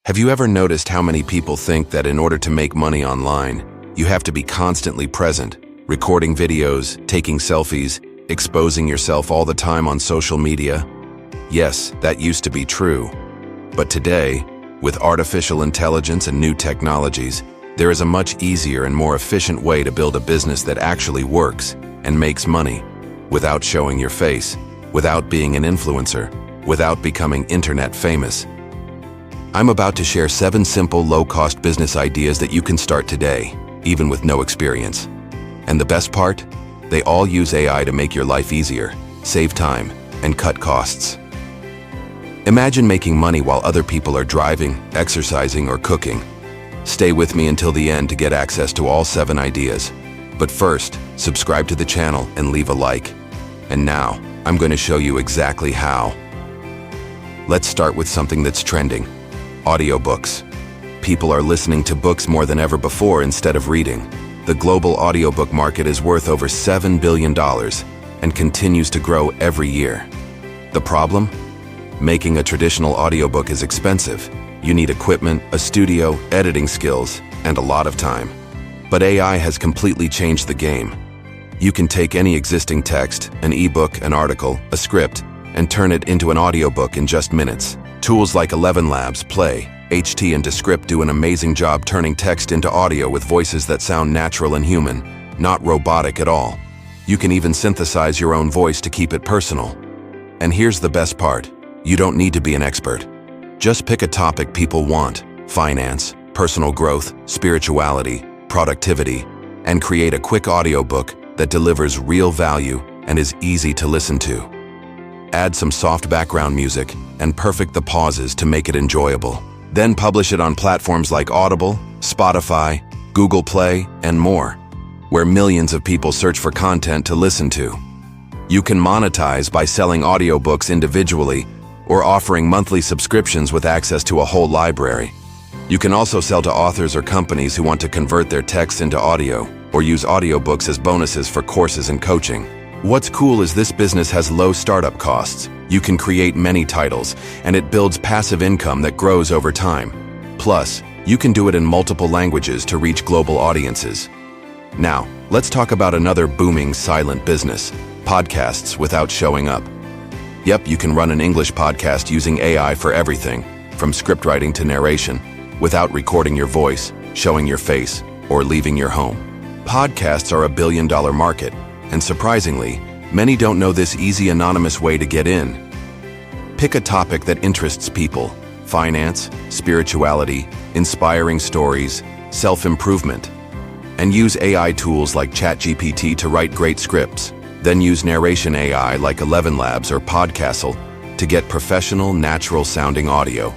Have you ever noticed how many people think that in order to make money online, you have to be constantly present, recording videos, taking selfies, exposing yourself all the time on social media? Yes, that used to be true. But today, with artificial intelligence and new technologies, there is a much easier and more efficient way to build a business that actually works and makes money without showing your face, without being an influencer, without becoming internet famous. I'm about to share 7 simple, low-cost business ideas that you can start today, even with no experience. And the best part? They all use AI to make your life easier, save time, and cut costs. Imagine making money while other people are driving, exercising, or cooking. Stay with me until the end to get access to all 7 ideas. But first, subscribe to the channel and leave a like. And now, I'm going to show you exactly how. Let's start with something that's trending: audiobooks. People are listening to books more than ever before instead of reading. The global audiobook market is worth over $7 billion and continues to grow every year. The problem? Making a traditional audiobook is expensive. You need equipment, a studio, editing skills, and a lot of time. But AI has completely changed the game. You can take any existing text, an ebook, an article, a script, and turn it into an audiobook in just minutes. Tools like 11 Labs, Play, HT, and Descript do an amazing job turning text into audio with voices that sound natural and human, not robotic at all. You can even synthesize your own voice to keep it personal. And here's the best part: you don't need to be an expert. Just pick a topic people want: finance, personal growth, spirituality, productivity, and create a quick audiobook that delivers real value and is easy to listen to. Add some soft background music and perfect the pauses to make it enjoyable. Then publish it on platforms like Audible, Spotify, Google Play, and more, where millions of people search for content to listen to. You can monetize by selling audiobooks individually or offering monthly subscriptions with access to a whole library. You can also sell to authors or companies who want to convert their texts into audio or use audiobooks as bonuses for courses and coaching. What's cool is this business has low startup costs. You can create many titles, and it builds passive income that grows over time. Plus, you can do it in multiple languages to reach global audiences. Now, let's talk about another booming silent business: podcasts without showing up. Yep, you can run an English podcast using AI for everything, from script writing to narration, without recording your voice, showing your face, or leaving your home. Podcasts are a billion-dollar market, and surprisingly, many don't know this easy, anonymous way to get in. Pick a topic that interests people: finance, spirituality, inspiring stories, self-improvement. And use AI tools like ChatGPT to write great scripts. Then use narration AI like 11 Labs or Podcastle to get professional, natural-sounding audio.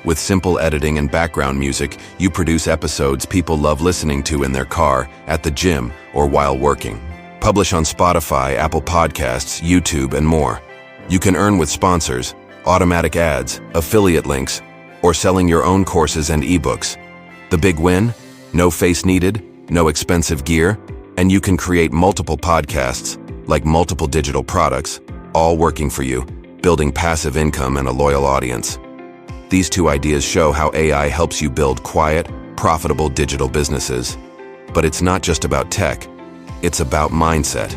With simple editing and background music, you produce episodes people love listening to in their car, at the gym, or while working. Publish on Spotify, Apple Podcasts, YouTube, and more. You can earn with sponsors, automatic ads, affiliate links, or selling your own courses and ebooks. The big win? No face needed, no expensive gear, and you can create multiple podcasts, like multiple digital products, all working for you, building passive income and a loyal audience. These 2 ideas show how AI helps you build quiet, profitable digital businesses. But it's not just about tech. It's about mindset.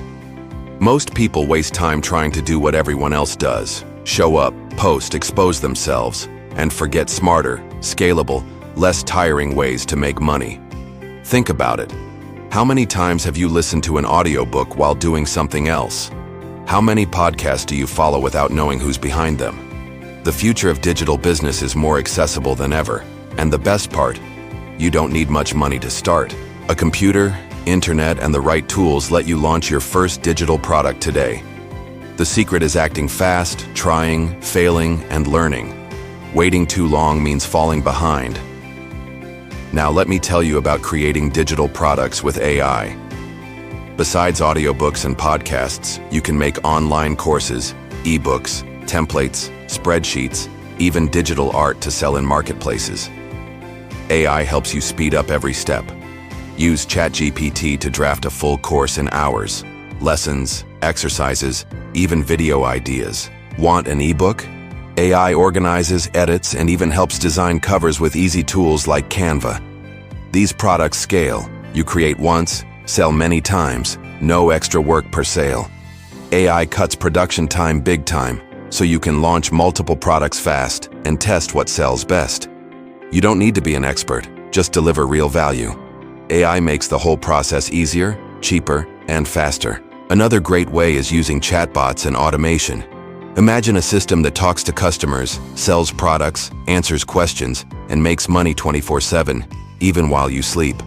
Most people waste time trying to do what everyone else does: show up, post, expose themselves, and forget smarter, scalable, less tiring ways to make money. Think about it. How many times have you listened to an audiobook while doing something else? How many podcasts do you follow without knowing who's behind them? The future of digital business is more accessible than ever, and the best part, you don't need much money to start. A computer, internet, and the right tools let you launch your first digital product today. The secret is acting fast, trying, failing, and learning. Waiting too long means falling behind. Now let me tell you about creating digital products with AI. Besides audiobooks and podcasts, you can make online courses, ebooks, templates, spreadsheets, even digital art to sell in marketplaces. AI helps you speed up every step. Use ChatGPT to draft a full course in hours. Lessons, exercises, even video ideas. Want an ebook? AI organizes, edits, and even helps design covers with easy tools like Canva. These products scale. You create once, sell many times, no extra work per sale. AI cuts production time big time, so you can launch multiple products fast and test what sells best. You don't need to be an expert, just deliver real value. AI makes the whole process easier, cheaper, and faster. Another great way is using chatbots and automation. Imagine a system that talks to customers, sells products, answers questions, and makes money 24/7, even while you sleep.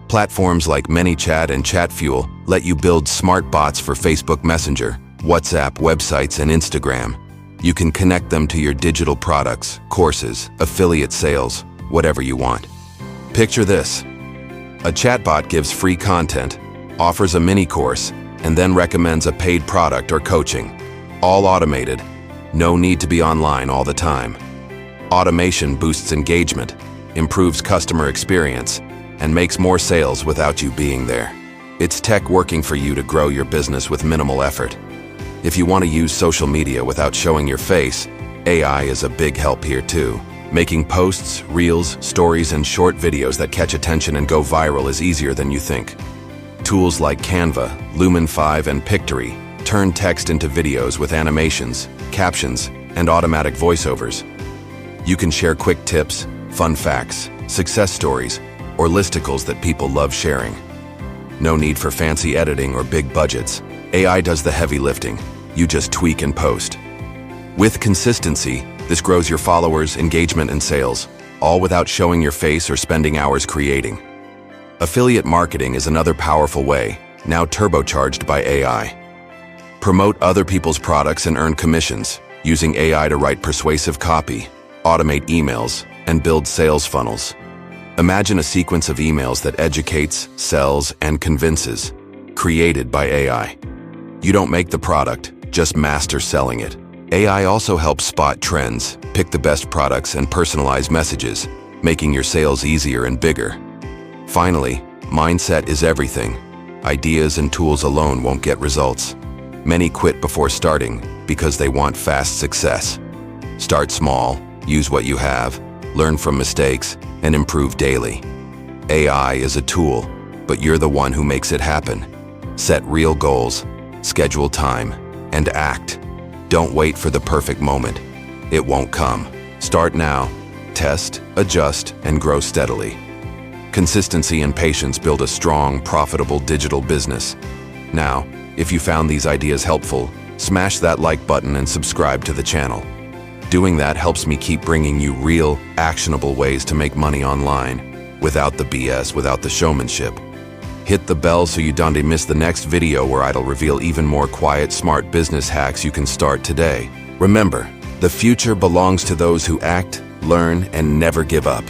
Platforms like ManyChat and ChatFuel let you build smart bots for Facebook Messenger, WhatsApp, websites, and Instagram. You can connect them to your digital products, courses, affiliate sales, whatever you want. Picture this. A chatbot gives free content, offers a mini course, and then recommends a paid product or coaching. All automated. No need to be online all the time. Automation boosts engagement, improves customer experience, and makes more sales without you being there. It's tech working for you to grow your business with minimal effort. If you want to use social media without showing your face, AI is a big help here too. Making posts, reels, stories, and short videos that catch attention and go viral is easier than you think. Tools like Canva, Lumen 5, and Pictory turn text into videos with animations, captions, and automatic voiceovers. You can share quick tips, fun facts, success stories, or listicles that people love sharing. No need for fancy editing or big budgets. AI does the heavy lifting. You just tweak and post. With consistency, this grows your followers, engagement, and sales, all without showing your face or spending hours creating. Affiliate marketing is another powerful way, now turbocharged by AI. Promote other people's products and earn commissions, using AI to write persuasive copy, automate emails, and build sales funnels. Imagine a sequence of emails that educates, sells, and convinces, created by AI. You don't make the product, just master selling it. AI also helps spot trends, pick the best products, and personalize messages, making your sales easier and bigger. Finally, mindset is everything. Ideas and tools alone won't get results. Many quit before starting because they want fast success. Start small, use what you have, learn from mistakes, and improve daily. AI is a tool, but you're the one who makes it happen. Set real goals, schedule time, and act. Don't wait for the perfect moment. It won't come. Start now. Test, adjust, and grow steadily. Consistency and patience build a strong, profitable digital business. Now, if you found these ideas helpful, smash that like button and subscribe to the channel. Doing that helps me keep bringing you real, actionable ways to make money online, without the BS, without the showmanship. Hit the bell so you don't miss the next video where I'll reveal even more quiet, smart business hacks you can start today. Remember, the future belongs to those who act, learn, and never give up.